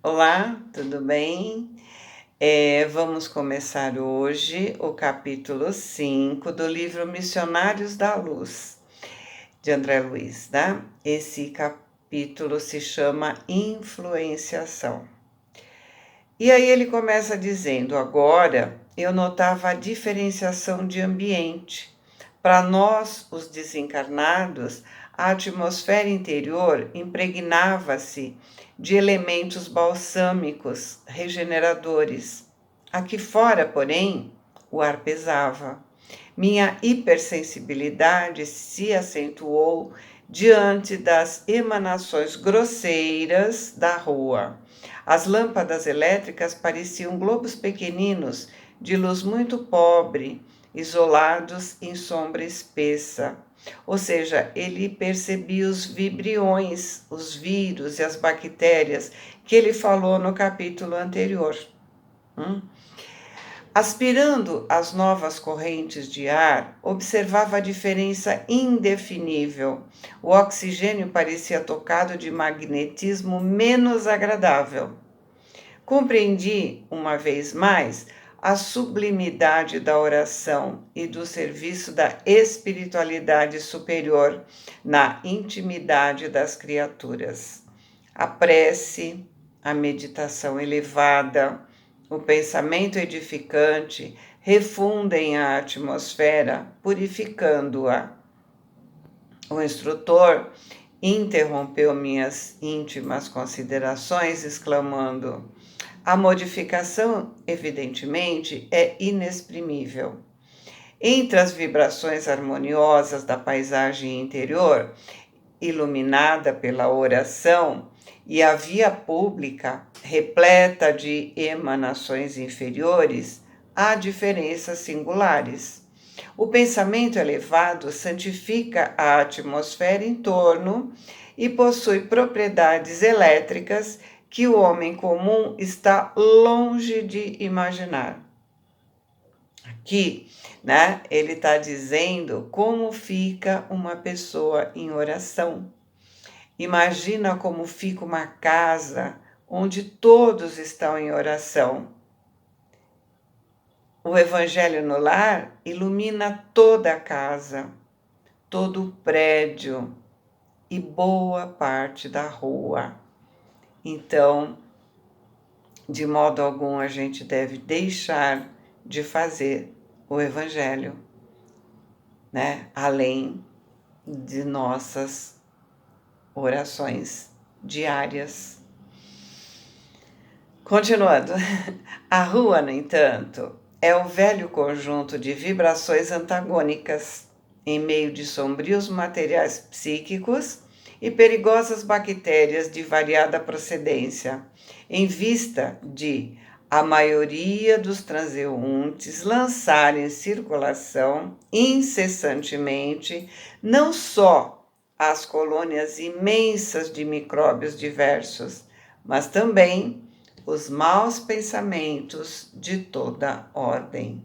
Olá, tudo bem? Vamos começar hoje o capítulo 5 do livro Missionários da Luz, de André Luiz, né? Esse capítulo se chama Influenciação. E aí ele começa dizendo: agora eu notava a diferenciação de ambiente. Para nós, os desencarnados, a atmosfera interior impregnava-se de elementos balsâmicos, regeneradores. Aqui fora, porém, o ar pesava. Minha hipersensibilidade se acentuou diante das emanações grosseiras da rua. As lâmpadas elétricas pareciam globos pequeninos, de luz muito pobre, isolados em sombra espessa. Ou seja, ele percebia os vibriões, os vírus e as bactérias que ele falou no capítulo anterior. Aspirando as novas correntes de ar, observava a diferença indefinível. O oxigênio parecia tocado de magnetismo menos agradável. Compreendi, uma vez mais, a sublimidade da oração e do serviço da espiritualidade superior na intimidade das criaturas. A prece, a meditação elevada, o pensamento edificante refundem a atmosfera, purificando-a. O instrutor interrompeu minhas íntimas considerações, exclamando: a modificação, evidentemente, é inexprimível. Entre as vibrações harmoniosas da paisagem interior, iluminada pela oração, e a via pública, repleta de emanações inferiores, há diferenças singulares. O pensamento elevado santifica a atmosfera em torno e possui propriedades elétricas que o homem comum está longe de imaginar. Aqui, né, ele está dizendo como fica uma pessoa em oração. Imagina como fica uma casa onde todos estão em oração. O Evangelho no Lar ilumina toda a casa, todo o prédio e boa parte da rua. Então, de modo algum, a gente deve deixar de fazer o Evangelho, né? Além de nossas orações diárias. Continuando, a rua, no entanto, é o velho conjunto de vibrações antagônicas, em meio de sombrios materiais psíquicos e perigosas bactérias de variada procedência, em vista de a maioria dos transeuntes lançar em circulação incessantemente não só as colônias imensas de micróbios diversos, mas também os maus pensamentos de toda ordem.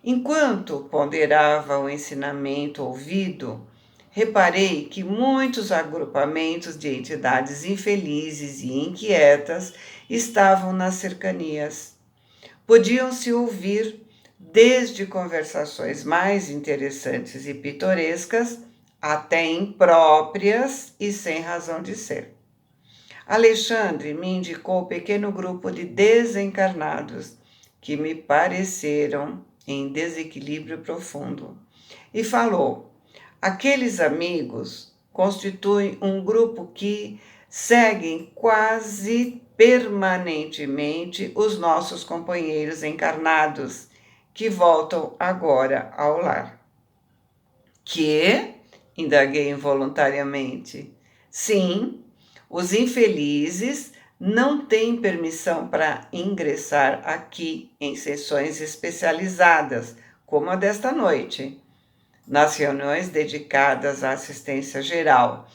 Enquanto ponderava o ensinamento ouvido, reparei que muitos agrupamentos de entidades infelizes e inquietas estavam nas cercanias. Podiam-se ouvir desde conversações mais interessantes e pitorescas até impróprias e sem razão de ser. Alexandre me indicou pequeno grupo de desencarnados que me pareceram em desequilíbrio profundo e falou: aqueles amigos constituem um grupo que seguem quase permanentemente os nossos companheiros encarnados, que voltam agora ao lar. Que? Indaguei involuntariamente. Sim, os infelizes não têm permissão para ingressar aqui em sessões especializadas, como a desta noite, nas reuniões dedicadas à assistência geral.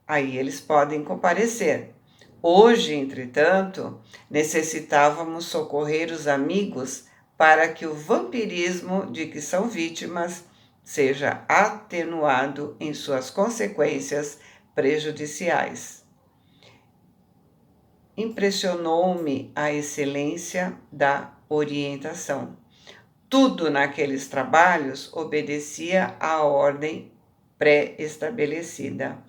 Aí eles podem comparecer. Hoje, entretanto, necessitávamos socorrer os amigos para que o vampirismo de que são vítimas seja atenuado em suas consequências prejudiciais. impressionou-me a excelência da orientação. Tudo naqueles trabalhos obedecia à ordem pré-estabelecida.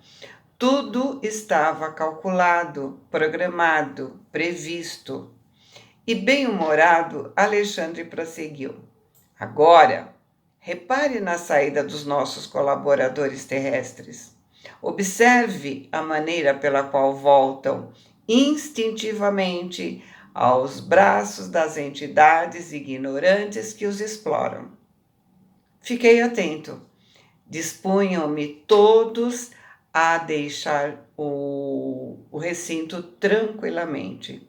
Tudo estava calculado, programado, previsto. E bem-humorado, Alexandre prosseguiu. Agora, repare na saída dos nossos colaboradores terrestres. Observe a maneira pela qual voltam instintivamente aos braços das entidades ignorantes que os exploram. Fiquei atento. Dispunham-me todos a deixar o recinto tranquilamente.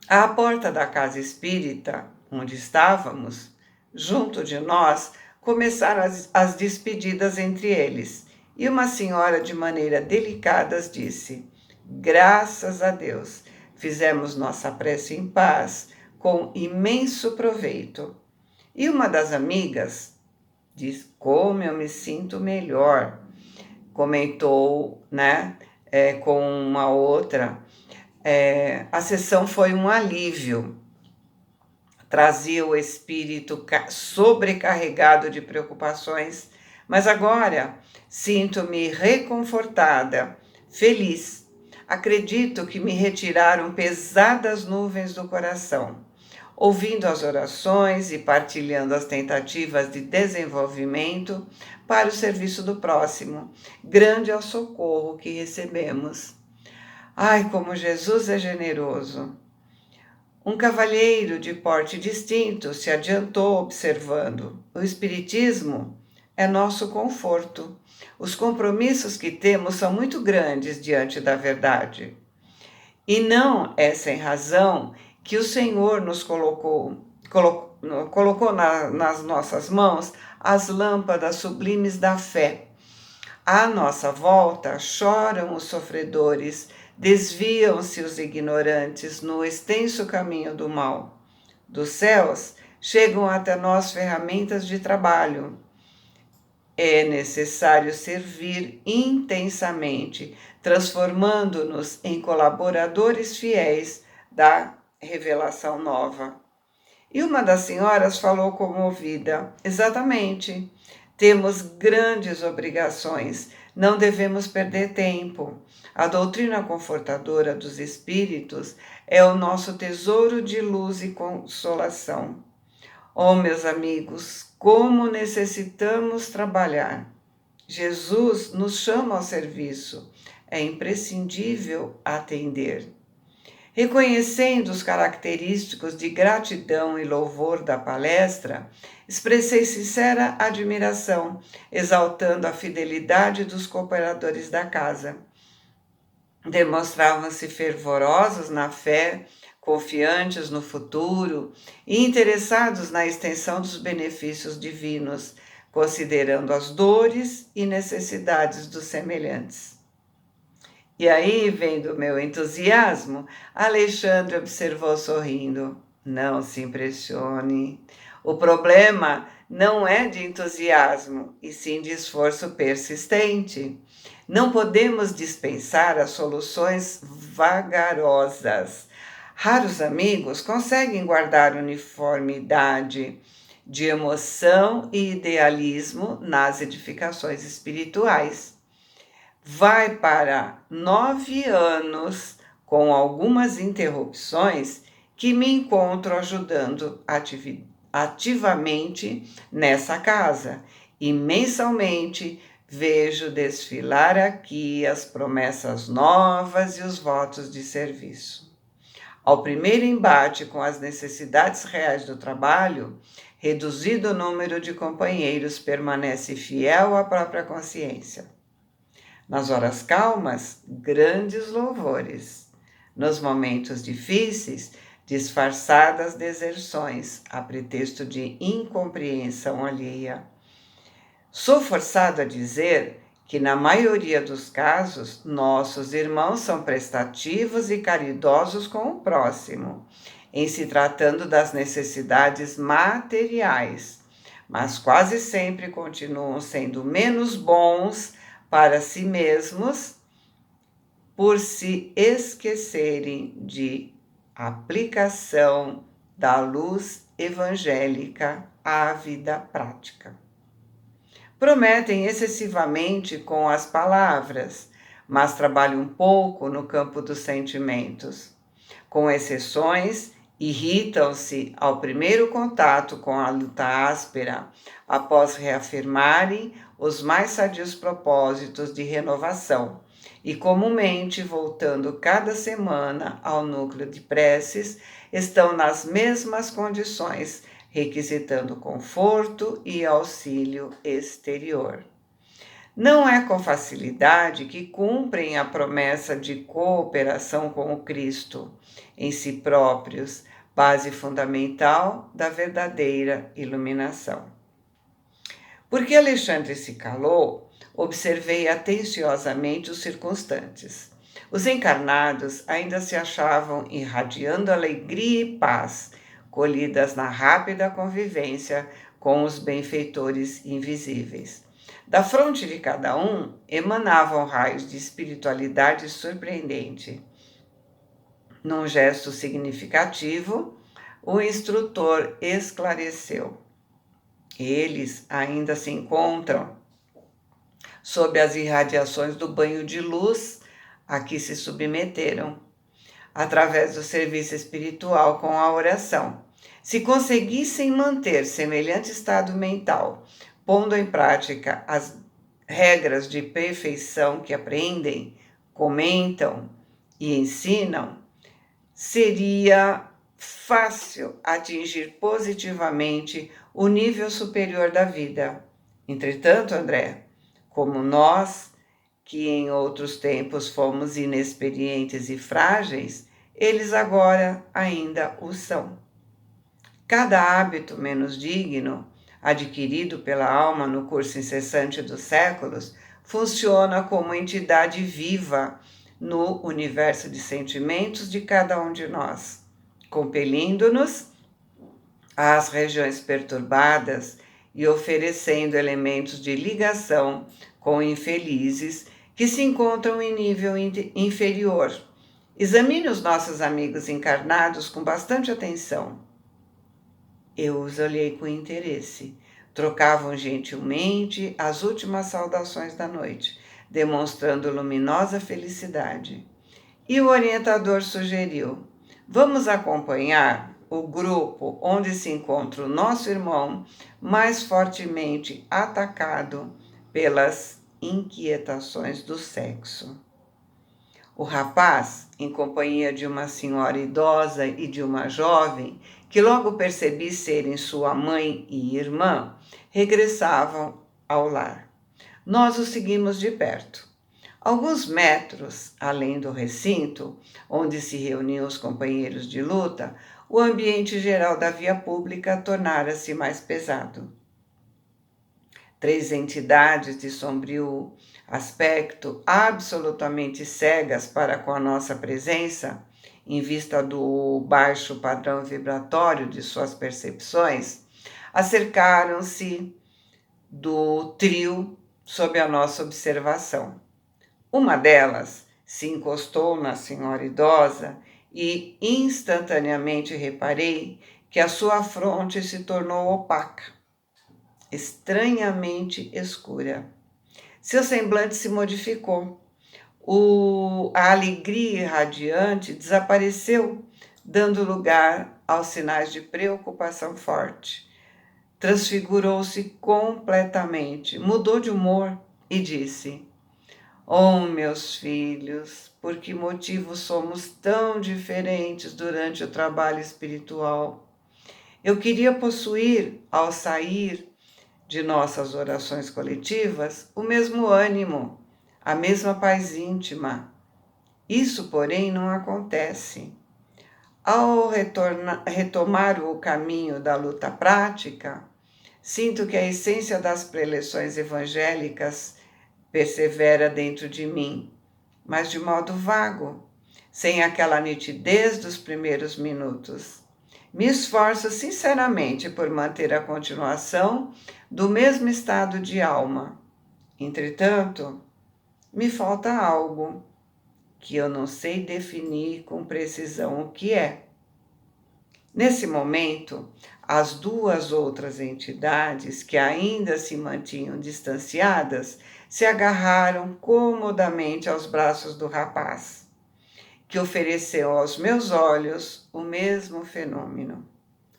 À porta da casa espírita, onde estávamos, junto de nós, começaram as despedidas entre eles, e uma senhora, de maneira delicada, disse: graças a Deus, fizemos nossa prece em paz, com imenso proveito. E uma das amigas diz: como eu me sinto melhor, comentou, com uma outra. A sessão foi um alívio. Trazia o espírito sobrecarregado de preocupações, mas agora sinto-me reconfortada, feliz. Acredito que me retiraram pesadas nuvens do coração. Ouvindo as orações e partilhando as tentativas de desenvolvimento para o serviço do próximo, grande é o socorro que recebemos. Ai, como Jesus é generoso! Um cavalheiro de porte distinto se adiantou observando: o Espiritismo é nosso conforto. Os compromissos que temos são muito grandes diante da verdade. E não é sem razão que o Senhor nos colocou nas nossas mãos as lâmpadas sublimes da fé. À nossa volta choram os sofredores, desviam-se os ignorantes no extenso caminho do mal. Dos céus chegam até nós ferramentas de trabalho. É necessário servir intensamente, transformando-nos em colaboradores fiéis da revelação nova. E uma das senhoras falou comovida: exatamente, temos grandes obrigações, não devemos perder tempo. A doutrina confortadora dos espíritos é o nosso tesouro de luz e consolação. Oh, meus amigos, como necessitamos trabalhar! Jesus nos chama ao serviço, é imprescindível atender. Reconhecendo os característicos de gratidão e louvor da palestra, expressei sincera admiração, exaltando a fidelidade dos cooperadores da casa. Demonstravam-se fervorosos na fé, confiantes no futuro e interessados na extensão dos benefícios divinos, considerando as dores e necessidades dos semelhantes. E aí, vendo o meu entusiasmo, Alexandre observou sorrindo: não se impressione. O problema não é de entusiasmo, e sim de esforço persistente. Não podemos dispensar as soluções vagarosas. Raros amigos conseguem guardar uniformidade de emoção e idealismo nas edificações espirituais. Vai para 9 anos, com algumas interrupções, que me encontro ajudando ativamente nessa casa, e mensalmente vejo desfilar aqui as promessas novas e os votos de serviço. Ao primeiro embate com as necessidades reais do trabalho, reduzido o número de companheiros permanece fiel à própria consciência. Nas horas calmas, grandes louvores. Nos momentos difíceis, disfarçadas deserções, a pretexto de incompreensão alheia. Sou forçado a dizer que, na maioria dos casos, nossos irmãos são prestativos e caridosos com o próximo, em se tratando das necessidades materiais, mas quase sempre continuam sendo menos bons para si mesmos por se esquecerem de aplicação da luz evangélica à vida prática. Prometem excessivamente com as palavras, mas trabalham pouco no campo dos sentimentos. Com exceções, irritam-se ao primeiro contato com a luta áspera, após reafirmarem os mais sadios propósitos de renovação, e comumente, voltando cada semana ao núcleo de preces, estão nas mesmas condições, requisitando conforto e auxílio exterior. Não é com facilidade que cumprem a promessa de cooperação com o Cristo, em si próprios, base fundamental da verdadeira iluminação. Porque Alexandre se calou, observei atenciosamente os circunstantes. Os encarnados ainda se achavam irradiando alegria e paz, colhidas na rápida convivência com os benfeitores invisíveis. Da fronte de cada um emanavam raios de espiritualidade surpreendente. Num gesto significativo, o instrutor esclareceu: eles ainda se encontram sob as irradiações do banho de luz a que se submeteram, através do serviço espiritual com a oração. Se conseguissem manter semelhante estado mental, pondo em prática as regras de perfeição que aprendem, comentam e ensinam, seria fácil atingir positivamente o nível superior da vida. Entretanto, André, como nós, que em outros tempos fomos inexperientes e frágeis, eles agora ainda o são. Cada hábito menos digno, adquirido pela alma no curso incessante dos séculos, funciona como entidade viva no universo de sentimentos de cada um de nós, compelindo-nos às regiões perturbadas e oferecendo elementos de ligação com infelizes que se encontram em nível inferior. Examine os nossos amigos encarnados com bastante atenção. Eu os olhei com interesse. Trocavam gentilmente as últimas saudações da noite, demonstrando luminosa felicidade. E o orientador sugeriu: vamos acompanhar o grupo onde se encontra o nosso irmão mais fortemente atacado pelas inquietações do sexo. O rapaz, em companhia de uma senhora idosa e de uma jovem, que logo percebi serem sua mãe e irmã, regressavam ao lar. Nós os seguimos de perto. Alguns metros além do recinto, onde se reuniam os companheiros de luta, o ambiente geral da via pública tornara-se mais pesado. 3 entidades de sombrio aspecto, absolutamente cegas para com a nossa presença, em vista do baixo padrão vibratório de suas percepções, acercaram-se do trio sob a nossa observação. Uma delas se encostou na senhora idosa e instantaneamente reparei que a sua fronte se tornou opaca, estranhamente escura. Seu semblante se modificou. A alegria irradiante desapareceu, dando lugar aos sinais de preocupação forte. Transfigurou-se completamente, mudou de humor e disse: oh, meus filhos, por que motivo somos tão diferentes durante o trabalho espiritual? Eu queria possuir, ao sair de nossas orações coletivas, o mesmo ânimo, a mesma paz íntima. Isso, porém, não acontece. Ao retomar o caminho da luta prática, sinto que a essência das preleções evangélicas persevera dentro de mim, mas de modo vago, sem aquela nitidez dos primeiros minutos. Me esforço sinceramente por manter a continuação do mesmo estado de alma. Entretanto, me falta algo que eu não sei definir com precisão o que é. Nesse momento, as duas outras entidades, que ainda se mantinham distanciadas, se agarraram comodamente aos braços do rapaz, que ofereceu aos meus olhos o mesmo fenômeno.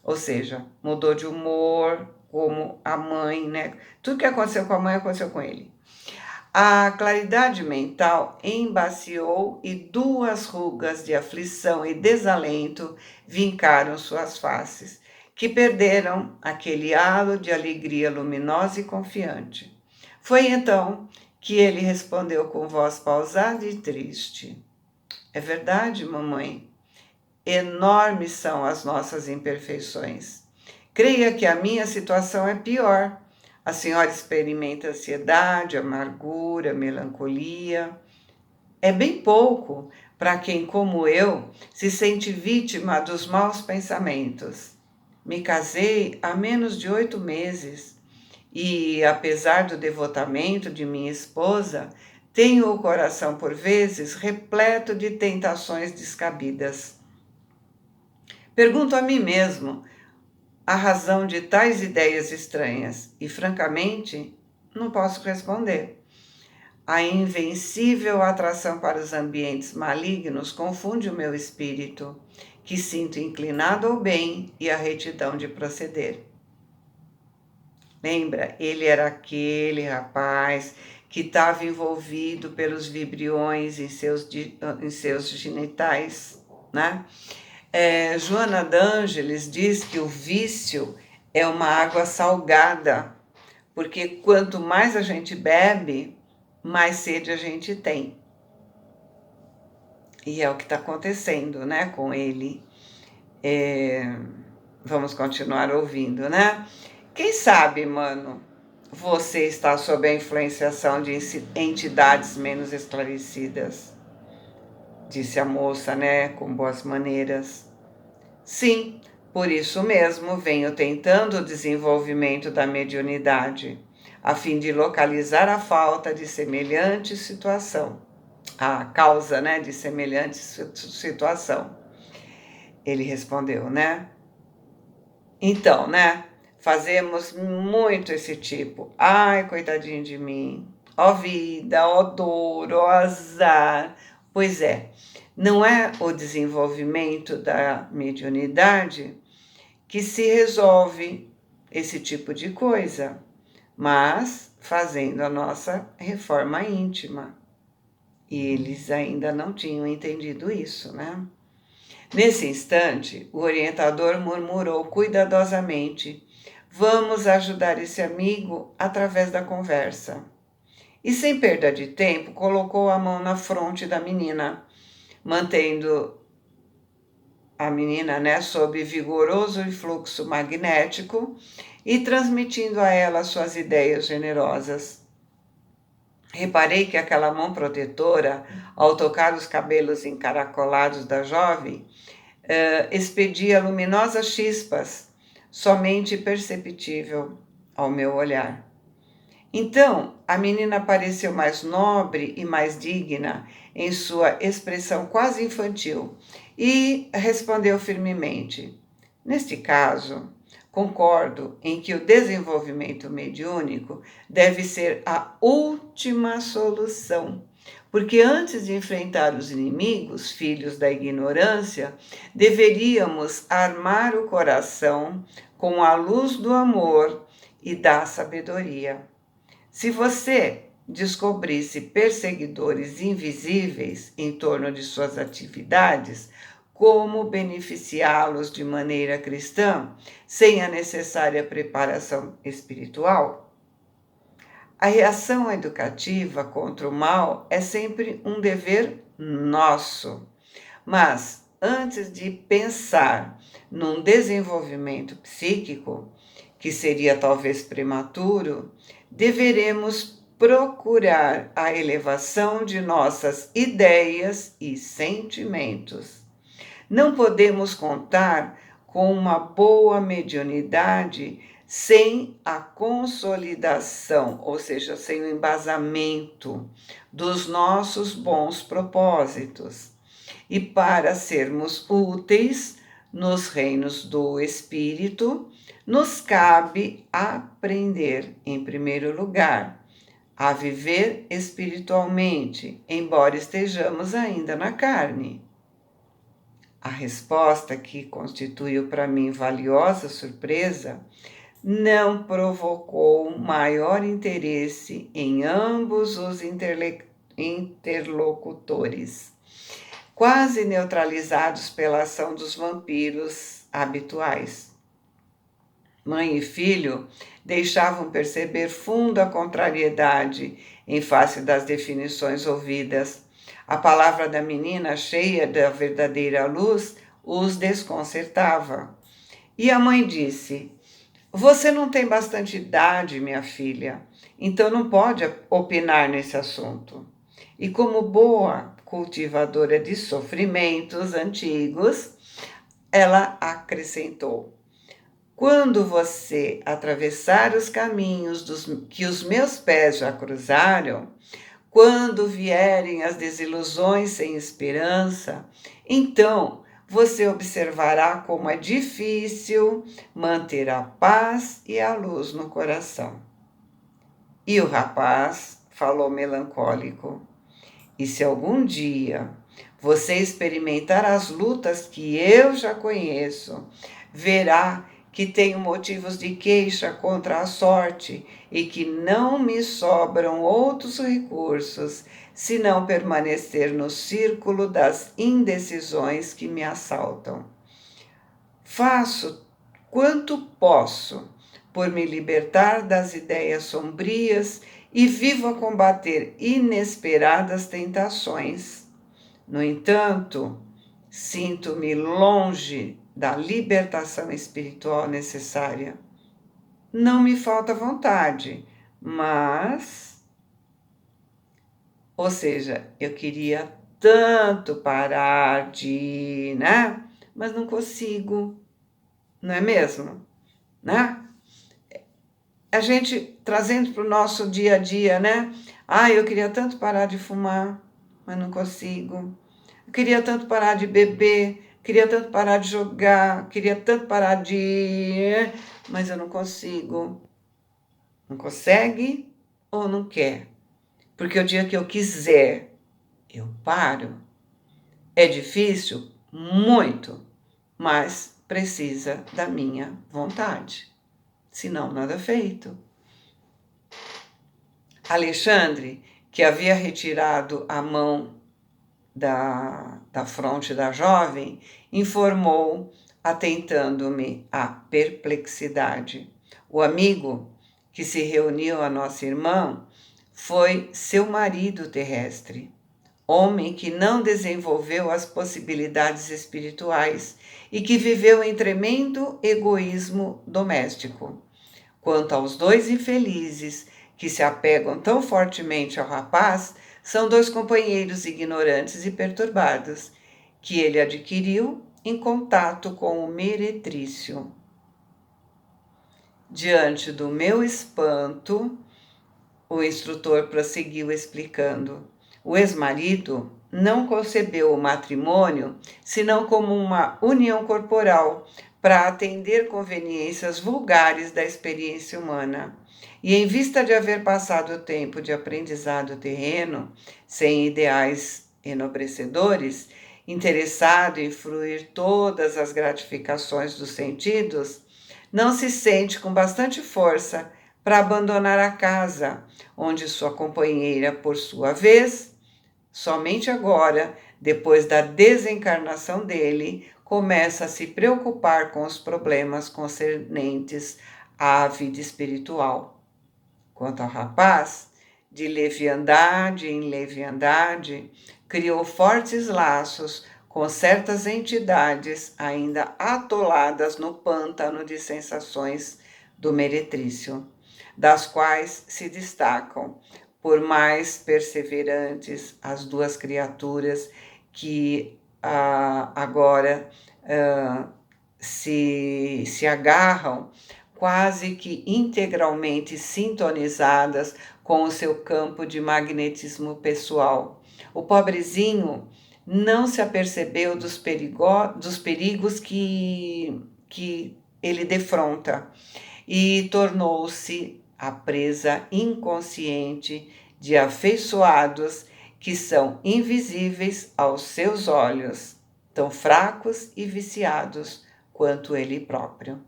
Ou seja, mudou de humor, como a mãe, né? Tudo que aconteceu com a mãe aconteceu com ele. A claridade mental embaciou e duas rugas de aflição e desalento vincaram suas faces, que perderam aquele halo de alegria luminosa e confiante. Foi então que ele respondeu com voz pausada e triste: É verdade, mamãe. Enormes são as nossas imperfeições. Creia que a minha situação é pior. A senhora experimenta ansiedade, amargura, melancolia. É bem pouco para quem, como eu, se sente vítima dos maus pensamentos. Me casei há menos de 8 meses e, apesar do devotamento de minha esposa, tenho o coração, por vezes, repleto de tentações descabidas. Pergunto a mim mesmo a razão de tais ideias estranhas e, francamente, não posso responder. A invencível atração para os ambientes malignos confunde o meu espírito, que sinto inclinado ao bem e à retidão de proceder. Lembra? Ele era aquele rapaz que estava envolvido pelos vibriões em seus genitais, né? Joana d'Ângeles diz que o vício é uma água salgada, porque quanto mais a gente bebe, mais sede a gente tem. E é o que está acontecendo, né, com ele. Vamos continuar ouvindo, né? Quem sabe, mano, você está sob a influenciação de entidades menos esclarecidas, disse a moça, né, com boas maneiras. Sim, por isso mesmo venho tentando o desenvolvimento da mediunidade, a fim de localizar a falta de semelhante situação, a causa, né, de semelhante situação. Ele respondeu, né? Então, né, fazemos muito esse tipo. Ai, coitadinho de mim. Ó vida, ó dor, ó azar. Pois é, não é o desenvolvimento da mediunidade que se resolve esse tipo de coisa, mas fazendo a nossa reforma íntima. E eles ainda não tinham entendido isso, né? Nesse instante, o orientador murmurou cuidadosamente: Vamos ajudar esse amigo através da conversa. E sem perda de tempo, colocou a mão na fronte da menina, mantendo a menina, né, sob vigoroso influxo magnético e transmitindo a ela suas ideias generosas. Reparei que aquela mão protetora, ao tocar os cabelos encaracolados da jovem, expedia luminosas chispas, somente perceptível ao meu olhar. Então, a menina pareceu mais nobre e mais digna em sua expressão quase infantil e respondeu firmemente: Neste caso, concordo em que o desenvolvimento mediúnico deve ser a última solução, porque antes de enfrentar os inimigos, filhos da ignorância, deveríamos armar o coração com a luz do amor e da sabedoria. Se você descobrisse perseguidores invisíveis em torno de suas atividades, como beneficiá-los de maneira cristã, sem a necessária preparação espiritual? A reação educativa contra o mal é sempre um dever nosso, mas antes de pensar num desenvolvimento psíquico, que seria talvez prematuro, deveremos procurar a elevação de nossas ideias e sentimentos. Não podemos contar com uma boa mediunidade sem a consolidação, ou seja, sem o embasamento dos nossos bons propósitos. E para sermos úteis nos reinos do Espírito, nos cabe aprender, em primeiro lugar, a viver espiritualmente, embora estejamos ainda na carne. A resposta, que constituiu para mim valiosa surpresa, não provocou maior interesse em ambos os interlocutores, quase neutralizados pela ação dos vampiros habituais. Mãe e filho deixavam perceber funda contrariedade em face das definições ouvidas. A palavra da menina, cheia da verdadeira luz, os desconcertava. E a mãe disse: "Você não tem bastante idade, minha filha, então não pode opinar nesse assunto." E como boa cultivadora de sofrimentos antigos, ela acrescentou: "Quando você atravessar os caminhos que os meus pés já cruzaram, quando vierem as desilusões sem esperança, então você observará como é difícil manter a paz e a luz no coração." E o rapaz falou melancólico: "E se algum dia você experimentar as lutas que eu já conheço, verá que tenho motivos de queixa contra a sorte e que não me sobram outros recursos senão permanecer no círculo das indecisões que me assaltam. Faço quanto posso por me libertar das ideias sombrias e vivo a combater inesperadas tentações. No entanto, sinto-me longe da libertação espiritual necessária. Não me falta vontade, mas..." Ou seja, eu queria tanto parar de, né? Mas não consigo, não é mesmo? Né? A gente trazendo para o nosso dia a dia, né? Eu queria tanto parar de fumar, mas não consigo. Eu queria tanto parar de beber, queria tanto parar de jogar, queria tanto parar de... mas eu não consigo. Não consegue ou não quer? Porque o dia que eu quiser, eu paro. É difícil? Muito, mas precisa da minha vontade. Senão, nada feito. Alexandre, que havia retirado a mão da fronte da jovem, informou, atentando-me à perplexidade: "O amigo que se reuniu a nossa irmã foi seu marido terrestre, homem que não desenvolveu as possibilidades espirituais e que viveu em tremendo egoísmo doméstico. Quanto aos dois infelizes que se apegam tão fortemente ao rapaz, são dois companheiros ignorantes e perturbados, que ele adquiriu em contato com o meretrício." Diante do meu espanto, o instrutor prosseguiu explicando: "O ex-marido não concebeu o matrimônio senão como uma união corporal para atender conveniências vulgares da experiência humana. E em vista de haver passado o tempo de aprendizado terreno, sem ideais enobrecedores, interessado em fruir todas as gratificações dos sentidos, não se sente com bastante força para abandonar a casa, onde sua companheira, por sua vez, somente agora, depois da desencarnação dele, começa a se preocupar com os problemas concernentes à vida espiritual. Quanto ao rapaz, de leviandade em leviandade, criou fortes laços com certas entidades ainda atoladas no pântano de sensações do meretrício, das quais se destacam, por mais perseverantes, as duas criaturas que agora se agarram quase que integralmente sintonizadas com o seu campo de magnetismo pessoal. O pobrezinho não se apercebeu dos perigos que ele defronta e tornou-se a presa inconsciente de afeiçoados que são invisíveis aos seus olhos, tão fracos e viciados quanto ele próprio.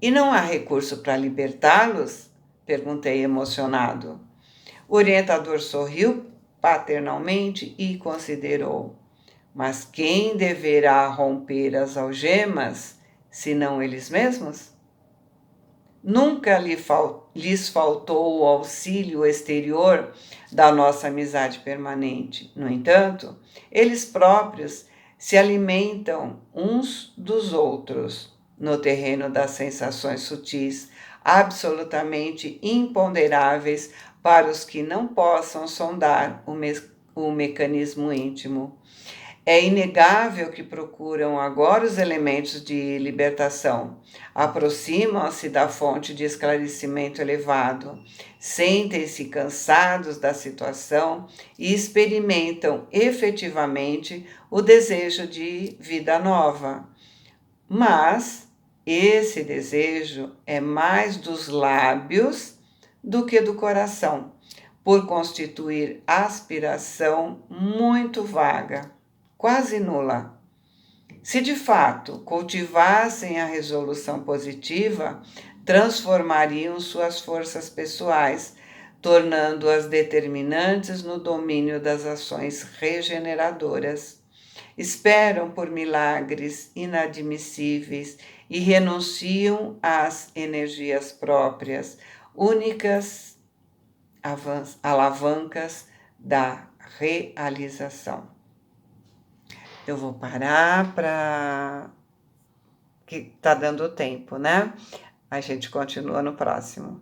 E não há recurso para libertá-los? Perguntei emocionado. O orientador sorriu paternalmente e considerou: mas quem deverá romper as algemas, senão eles mesmos? Nunca lhes faltou o auxílio exterior da nossa amizade permanente. No entanto, eles próprios se alimentam uns dos outros no terreno das sensações sutis, absolutamente imponderáveis para os que não possam sondar o mecanismo íntimo. É inegável que procuram agora os elementos de libertação, aproximam-se da fonte de esclarecimento elevado, sentem-se cansados da situação e experimentam efetivamente o desejo de vida nova. Mas esse desejo é mais dos lábios do que do coração, por constituir aspiração muito vaga, quase nula. Se de fato cultivassem a resolução positiva, transformariam suas forças pessoais, tornando-as determinantes no domínio das ações regeneradoras. Esperam por milagres inadmissíveis e renunciam às energias próprias, únicas alavancas da realização. Eu vou parar para que tá dando tempo, né? A gente continua no próximo.